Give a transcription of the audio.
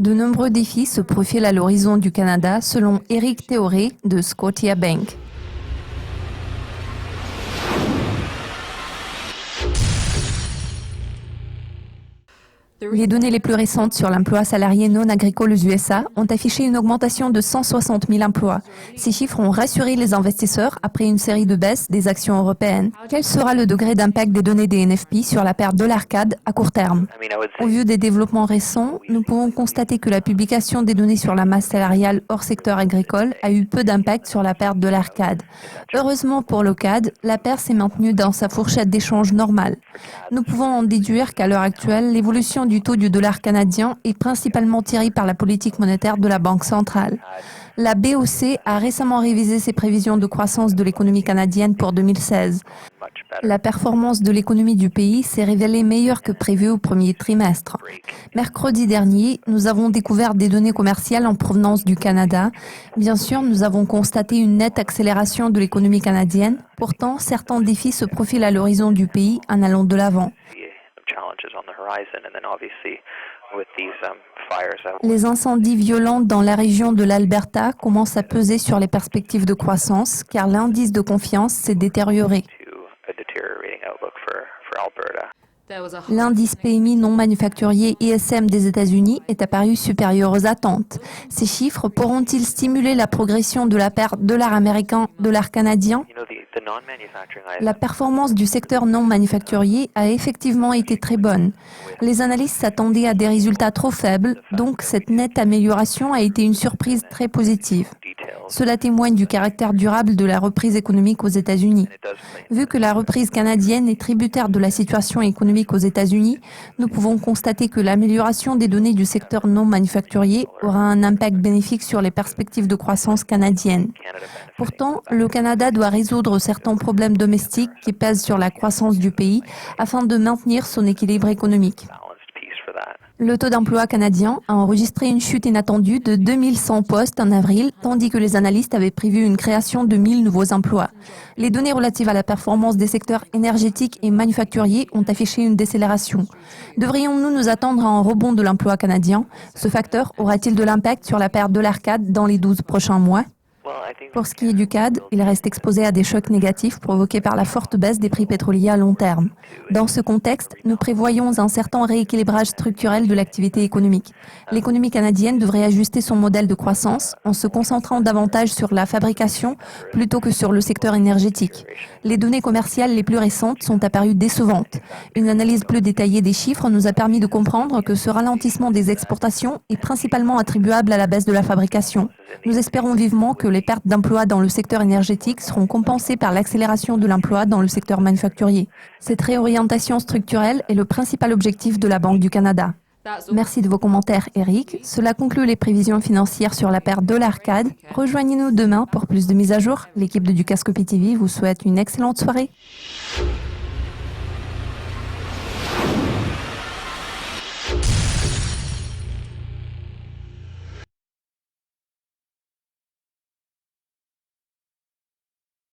De nombreux défis se profilent à l'horizon du Canada, selon Éric Théoré de Scotiabank. Les données les plus récentes sur l'emploi salarié non agricole aux USA ont affiché une augmentation de 160 000 emplois. Ces chiffres ont rassuré les investisseurs après une série de baisses des actions européennes. Quel sera le degré d'impact des données des NFP sur la perte de l'ARCAD à court terme? Au vu des développements récents, nous pouvons constater que la publication des données sur la masse salariale hors secteur agricole a eu peu d'impact sur la perte de l'ARCAD. Heureusement pour le CAD, la perte s'est maintenue dans sa fourchette d'échange normale. Nous pouvons en déduire qu'à l'heure actuelle, l'évolution du taux du dollar canadien est principalement tirée par la politique monétaire de la Banque centrale. La BOC a récemment révisé ses prévisions de croissance de l'économie canadienne pour 2016. La performance de l'économie du pays s'est révélée meilleure que prévu au premier trimestre. Mercredi dernier, nous avons découvert des données commerciales en provenance du Canada. Bien sûr, nous avons constaté une nette accélération de l'économie canadienne. Pourtant, certains défis se profilent à l'horizon du pays en allant de l'avant. Les incendies violents dans la région de l'Alberta commencent à peser sur les perspectives de croissance car l'indice de confiance s'est détérioré. L'indice PMI non manufacturier ISM des États-Unis est apparu supérieur aux attentes. Ces chiffres pourront-ils stimuler la progression de la perte dollar américain, dollar canadien? La performance du secteur non manufacturier a effectivement été très bonne. Les analystes s'attendaient à des résultats trop faibles, donc cette nette amélioration a été une surprise très positive. Cela témoigne du caractère durable de la reprise économique aux États-Unis. Vu que la reprise canadienne est tributaire de la situation économique aux États-Unis, nous pouvons constater que l'amélioration des données du secteur non manufacturier aura un impact bénéfique sur les perspectives de croissance canadiennes. Pourtant, le Canada doit résoudre certains problèmes domestiques qui pèsent sur la croissance du pays afin de maintenir son équilibre économique. Le taux d'emploi canadien a enregistré une chute inattendue de 2100 postes en avril, tandis que les analystes avaient prévu une création de 1000 nouveaux emplois. Les données relatives à la performance des secteurs énergétiques et manufacturiers ont affiché une décélération. Devrions-nous nous attendre à un rebond de l'emploi canadien? Ce facteur aura-t-il de l'impact sur la perte de l'ARCAD dans les 12 prochains mois? Pour ce qui est du CAD, il reste exposé à des chocs négatifs provoqués par la forte baisse des prix pétroliers à long terme. Dans ce contexte, nous prévoyons un certain rééquilibrage structurel de l'activité économique. L'économie canadienne devrait ajuster son modèle de croissance en se concentrant davantage sur la fabrication plutôt que sur le secteur énergétique. Les données commerciales les plus récentes sont apparues décevantes. Une analyse plus détaillée des chiffres nous a permis de comprendre que ce ralentissement des exportations est principalement attribuable à la baisse de la fabrication. Nous espérons vivement que les pertes d'emplois dans le secteur énergétique seront compensées par l'accélération de l'emploi dans le secteur manufacturier. Cette réorientation structurelle est le principal objectif de la Banque du Canada. Merci de vos commentaires, Éric. Cela conclut les prévisions financières sur la perte de l'ARCAD. Rejoignez-nous demain pour plus de mises à jour. L'équipe de Ducascopy TV vous souhaite une excellente soirée.